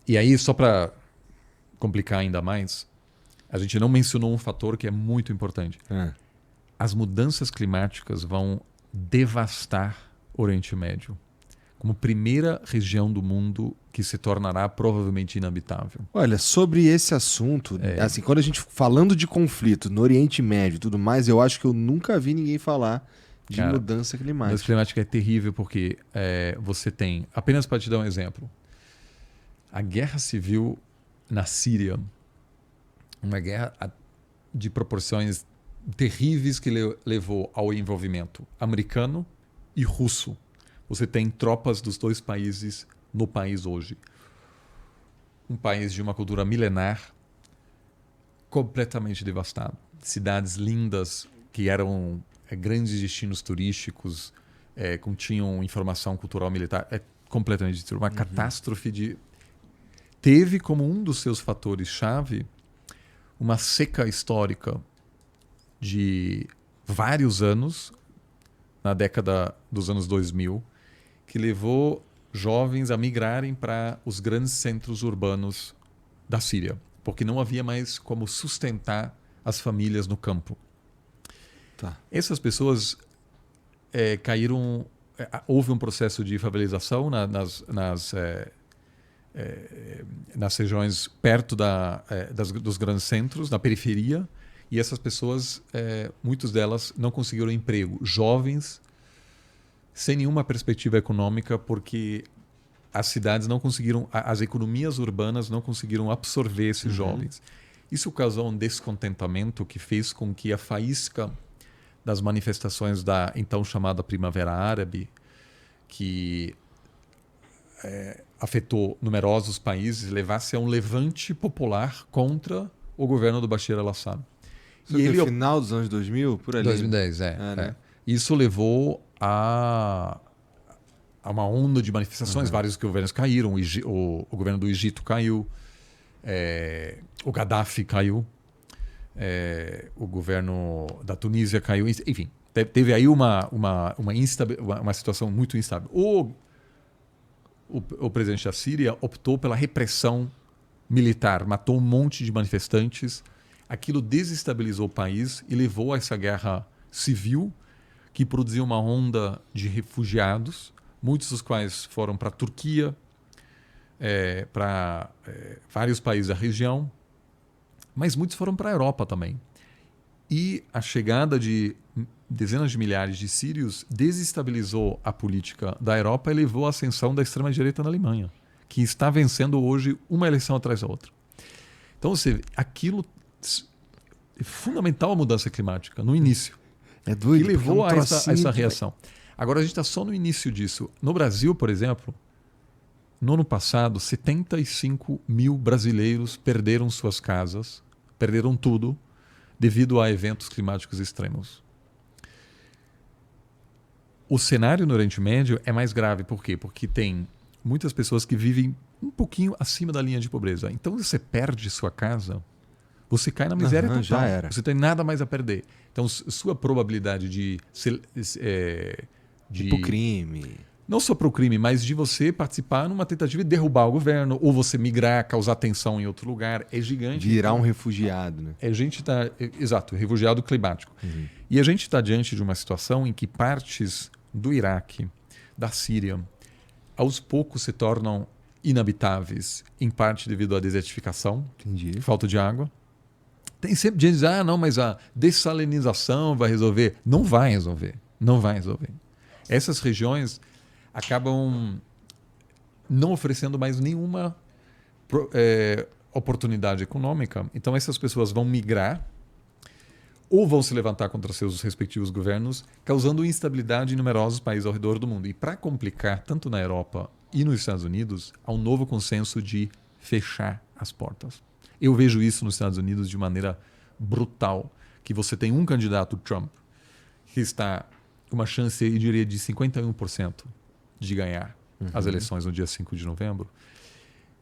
E aí, só para complicar ainda mais, a gente não mencionou um fator que é muito importante. As mudanças climáticas vão devastar o Oriente Médio como primeira região do mundo que se tornará provavelmente inabitável. Olha, sobre esse assunto, assim, quando a gente falando de conflito no Oriente Médio e tudo mais, eu acho que eu nunca vi ninguém falar de Cara, mudança mudança climática. climática é terrível porque você tem, apenas para te dar um exemplo, a guerra civil na Síria, uma guerra de proporções terríveis que levou ao envolvimento americano e russo. Você tem tropas dos dois países no país hoje. Um país de uma cultura milenar, completamente devastado. Cidades lindas que eram grandes destinos turísticos, continham informação cultural militar, completamente destruído. Uma catástrofe de... Teve como um dos seus fatores-chave uma seca histórica de vários anos, na década dos anos 2000, que levou jovens a migrarem para os grandes centros urbanos da Síria, porque não havia mais como sustentar as famílias no campo. Tá. Essas pessoas caíram... houve um processo de favelização nas regiões perto dos grandes centros, na periferia, e essas pessoas, muitas delas, não conseguiram emprego. Jovens, sem nenhuma perspectiva econômica, porque as cidades não conseguiram, as economias urbanas não conseguiram absorver esses jovens. Isso causou um descontentamento que fez com que a faísca das manifestações da então chamada Primavera Árabe, que afetou numerosos países, levasse a um levante popular contra o governo do Bashar al-Assad. Isso no final dos anos 2000? Por ali? 2010, né? Isso levou a uma onda de manifestações, vários governos caíram, o governo do Egito caiu, o Gaddafi caiu, o governo da Tunísia caiu, enfim, teve aí uma situação muito instável. O presidente da Síria optou pela repressão militar, matou um monte de manifestantes, aquilo desestabilizou o país e levou a essa guerra civil que produziu uma onda de refugiados, muitos dos quais foram para a Turquia, para vários países da região, mas muitos foram para a Europa também. E a chegada de dezenas de milhares de sírios desestabilizou a política da Europa e levou à ascensão da extrema-direita na Alemanha, que está vencendo hoje uma eleição atrás da outra. Então, aquilo é fundamental a mudança climática no início. É doido. E levou a essa reação. Agora, a gente está só no início disso. No Brasil, por exemplo, no ano passado, 75 mil brasileiros perderam suas casas, perderam tudo, devido a eventos climáticos extremos. O cenário no Oriente Médio é mais grave. Por quê? Porque tem muitas pessoas que vivem um pouquinho acima da linha de pobreza. Então, você perde sua casa, você cai na miséria total. Já era. Você tem nada mais a perder. Então, sua probabilidade de pro crime. Não só para o crime, mas de você participar numa tentativa de derrubar o governo, ou você migrar, causar tensão em outro lugar, é gigante. Virar um refugiado, né? Exato, refugiado climático. E a gente está diante de uma situação em que partes do Iraque, da Síria, aos poucos se tornam inabitáveis, em parte devido à desertificação, falta de água. Tem sempre gente que diz, não, mas a dessalinização vai resolver. Não vai resolver. Não vai resolver. Essas regiões acabam não oferecendo mais nenhuma oportunidade econômica. Então, essas pessoas vão migrar ou vão se levantar contra seus respectivos governos, causando instabilidade em numerosos países ao redor do mundo. E para complicar, tanto na Europa e nos Estados Unidos, há um novo consenso de fechar as portas. Eu vejo isso nos Estados Unidos de maneira brutal, que você tem um candidato, Trump, que está com uma chance, eu diria, de 51% de ganhar as eleições no dia 5 de novembro,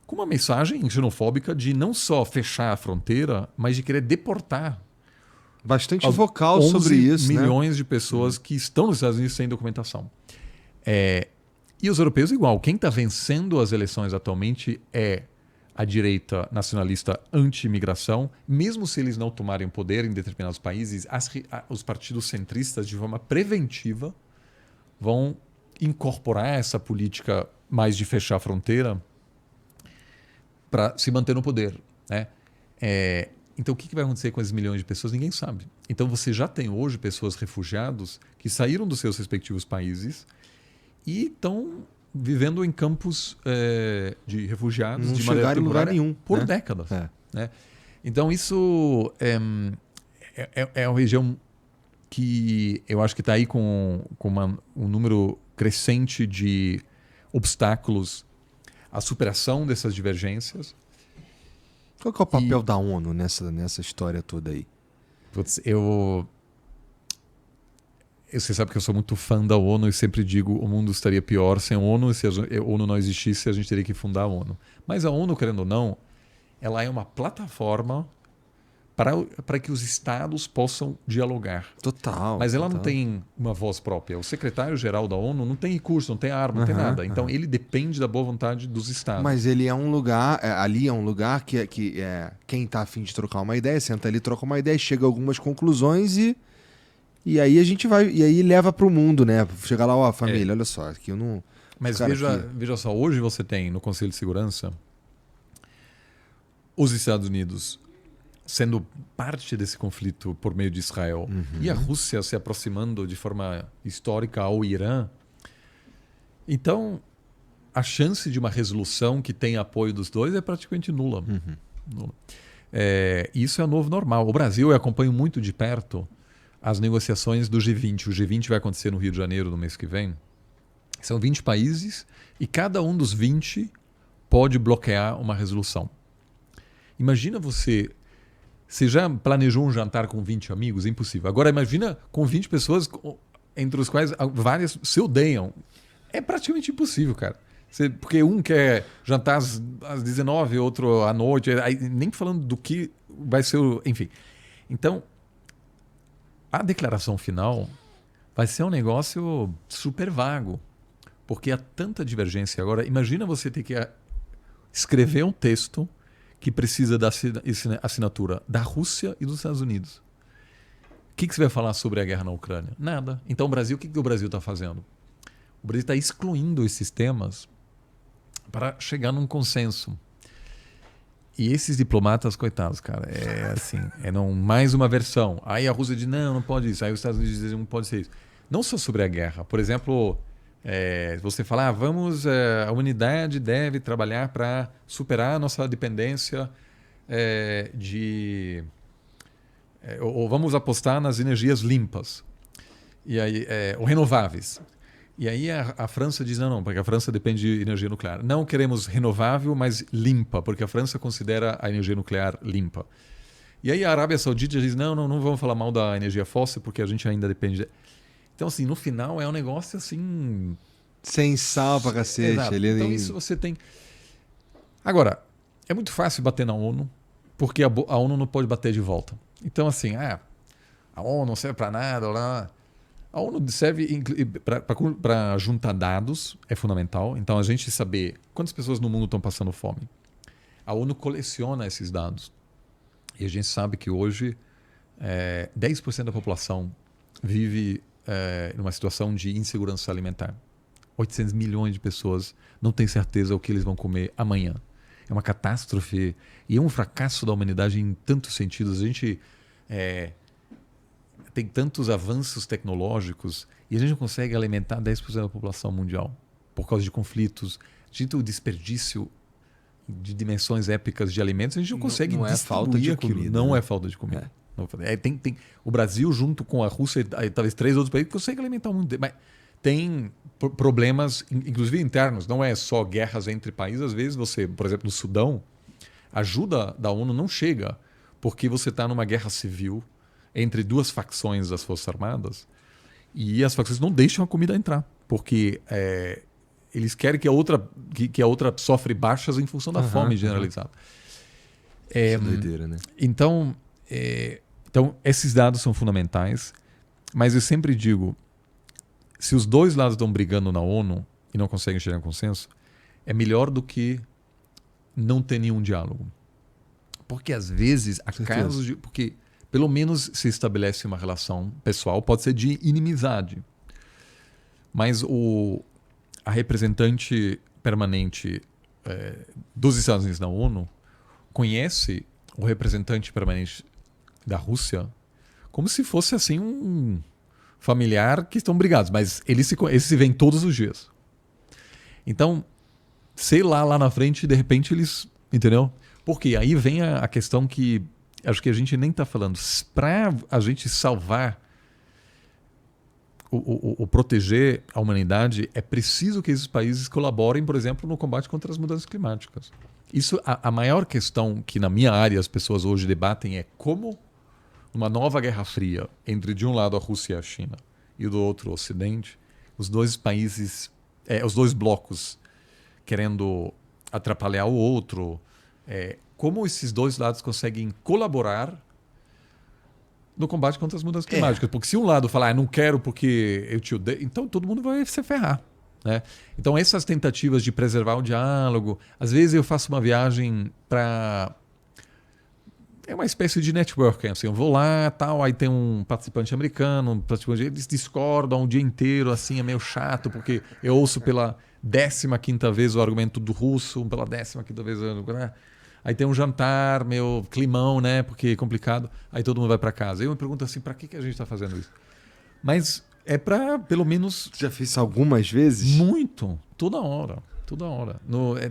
com uma mensagem xenofóbica de não só fechar a fronteira, mas de querer deportar bastante vocal sobre isso, milhões de pessoas que estão nos Estados Unidos sem documentação. E os europeus igual. Quem está vencendo as eleições atualmente é a direita nacionalista anti-imigração, mesmo se eles não tomarem o poder em determinados países, os partidos centristas, de forma preventiva, vão incorporar essa política mais de fechar a fronteira para se manter no poder, né? Então, o que vai acontecer com esses milhões de pessoas? Ninguém sabe. Então, você já tem hoje pessoas refugiados que saíram dos seus respectivos países e estão vivendo em campos de refugiados não de maneira chegaram em lugar temporária nenhum, por né? décadas. Né? Então, isso é uma região que eu acho que está aí com um número crescente de obstáculos à superação dessas divergências. Qual que é o papel da ONU nessa história toda aí? Putz, você sabe que eu sou muito fã da ONU e sempre digo o mundo estaria pior sem a ONU, e se a ONU não existisse, a gente teria que fundar a ONU. Mas a ONU, querendo ou não, ela é uma plataforma para que os estados possam dialogar. Total. Mas ela total. não tem uma voz própria. O secretário-geral da ONU não tem recurso, não tem arma, não tem nada. Então ele depende da boa vontade dos estados. Mas ele é um lugar, ali é um lugar que quem está a fim de trocar uma ideia, senta ali, troca uma ideia, chega a algumas conclusões e aí a gente vai, e aí leva para o mundo, né? Chega lá, ó, família, olha só, aqui eu não... Mas veja só, hoje você tem no Conselho de Segurança os Estados Unidos sendo parte desse conflito por meio de Israel e a Rússia se aproximando de forma histórica ao Irã. Então, a chance de uma resolução que tenha apoio dos dois é praticamente nula. Nula. Isso é o novo normal. O Brasil, eu acompanho muito de perto as negociações do G20. O G20 vai acontecer no Rio de Janeiro no mês que vem. São 20 países e cada um dos 20 pode bloquear uma resolução. Imagina você já planejou um jantar com 20 amigos? Impossível. Agora imagina com 20 pessoas entre os quais várias se odeiam. É praticamente impossível, cara. Porque um quer jantar às 19, outro à noite, nem falando do que vai ser enfim. Então, a declaração final vai ser um negócio super vago, porque há tanta divergência. Agora, imagina você ter que escrever um texto que precisa da assinatura da Rússia e dos Estados Unidos. O que você vai falar sobre a guerra na Ucrânia? Nada. Então, o Brasil, o que o Brasil está fazendo? O Brasil está excluindo esses temas para chegar num consenso. E esses diplomatas, coitados, cara, mais uma versão. Aí a Rússia diz, não pode isso. Aí os Estados Unidos dizem, não pode ser isso. Não só sobre a guerra. Por exemplo, você fala, a humanidade deve trabalhar para superar a nossa dependência ou vamos apostar nas energias limpas. E aí, ou renováveis. E aí a França diz, não, porque a França depende de energia nuclear. Não queremos renovável, mas limpa, porque a França considera a energia nuclear limpa. E aí a Arábia Saudita diz, não vamos falar mal da energia fóssil, porque a gente ainda depende... Então, assim, no final é um negócio assim... Sem sal pra cacete. Então isso você tem... Agora, é muito fácil bater na ONU, porque a ONU não pode bater de volta. Então, assim, a ONU não serve para nada, lá... A ONU serve para juntar dados, é fundamental. Então, a gente saber quantas pessoas no mundo estão passando fome. A ONU coleciona esses dados. E a gente sabe que hoje 10% da população vive numa situação de insegurança alimentar. 800 milhões de pessoas não têm certeza o que eles vão comer amanhã. É uma catástrofe e é um fracasso da humanidade em tantos sentidos. A gente... tem tantos avanços tecnológicos e a gente não consegue alimentar 10% da população mundial por causa de conflitos. A gente tem o desperdício de dimensões épicas de alimentos, a gente não consegue não é falta de aquilo. comida. Não né? é falta de comida. Tem o Brasil, junto com a Rússia e talvez 3 outros países, consegue alimentar muito. Mas tem problemas, inclusive internos. Não é só guerras entre países. Às vezes você, por exemplo, no Sudão, a ajuda da ONU não chega porque você está numa guerra civil entre duas facções das Forças Armadas e as facções não deixam a comida entrar, porque eles querem que a outra sofre baixas em função da fome generalizada. Que doideira, né? Então, esses dados são fundamentais, mas eu sempre digo, se os dois lados estão brigando na ONU e não conseguem chegar a um consenso, é melhor do que não ter nenhum diálogo? Porque às vezes há casos de... Porque pelo menos se estabelece uma relação pessoal, pode ser de inimizade. Mas a representante permanente dos Estados Unidos na ONU conhece o representante permanente da Rússia como se fosse assim um familiar que estão brigados, mas eles se veem todos os dias. Então, sei lá na frente, de repente eles... Entendeu? Porque aí vem a questão que acho que a gente nem está falando. Para a gente salvar ou proteger a humanidade, é preciso que esses países colaborem, por exemplo, no combate contra as mudanças climáticas. Isso, a maior questão que na minha área as pessoas hoje debatem é como uma nova Guerra Fria entre, de um lado, a Rússia e a China e do outro, o Ocidente, os dois países, os dois blocos querendo atrapalhar o outro, como esses dois lados conseguem colaborar no combate contra as mudanças climáticas. Porque se um lado falar, não quero porque eu te odeio, então todo mundo vai se ferrar. Né? Então essas tentativas de preservar o diálogo, às vezes eu faço uma viagem para... É uma espécie de networking, assim, eu vou lá, tal, aí tem um participante americano, eles discordam o dia inteiro, assim, é meio chato, porque eu ouço pela 15ª vez o argumento do russo, pela 15ª vez... Aí tem um jantar, meu climão, né? Porque é complicado. Aí todo mundo vai para casa. Eu me pergunto assim, para que a gente está fazendo isso? Mas é para, pelo menos... Já fez isso algumas vezes? Muito. Toda hora. Toda hora.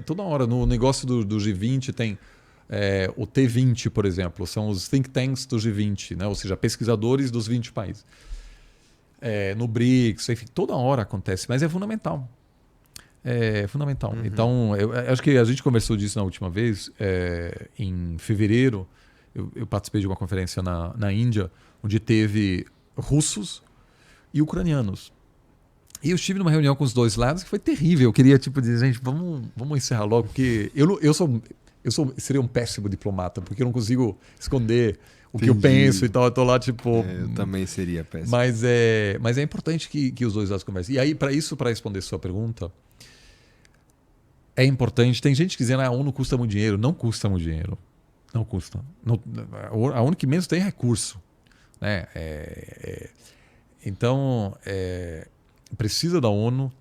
Toda hora. No negócio do G20 tem o T20, por exemplo. São os think tanks do G20, né? Ou seja, pesquisadores dos 20 países. No BRICS, enfim, toda hora acontece. Mas é fundamental. É fundamental. Uhum. Então, eu acho que a gente conversou disso na última vez. Em fevereiro, eu participei de uma conferência na Índia, onde teve russos e ucranianos. E eu estive numa reunião com os dois lados que foi terrível. Eu queria dizer, gente, vamos encerrar logo, porque seria um péssimo diplomata, porque eu não consigo esconder o que eu penso e tal. Eu tô lá, eu também seria péssimo. Mas é importante que os dois lados conversem. E aí, para responder sua pergunta, é importante. Tem gente dizendo que a ONU custa muito dinheiro. Não custa muito dinheiro. Não custa. A ONU que menos tem recurso. Né? Então, precisa da ONU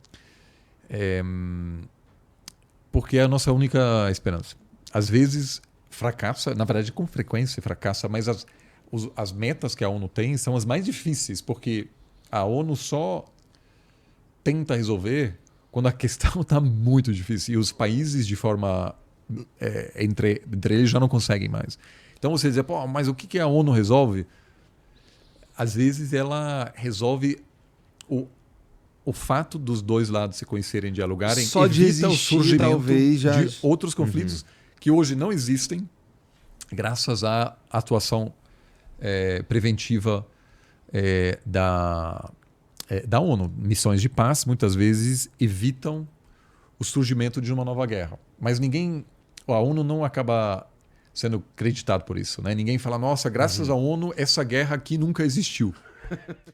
porque é a nossa única esperança. Às vezes fracassa, na verdade com frequência fracassa, mas as metas que a ONU tem são as mais difíceis, porque a ONU só tenta resolver quando a questão está muito difícil e os países de forma entre eles já não conseguem mais. Então você dizer, pô, mas o que a ONU resolve? Às vezes ela resolve o fato dos dois lados se conhecerem, dialogarem, só de evita o surgimento talvez, de outros conflitos que hoje não existem, graças à atuação preventiva da ONU. Missões de paz, muitas vezes, evitam o surgimento de uma nova guerra. Mas a ONU não acaba sendo creditado por isso. Né? Ninguém fala, nossa, graças à ONU, essa guerra aqui nunca existiu.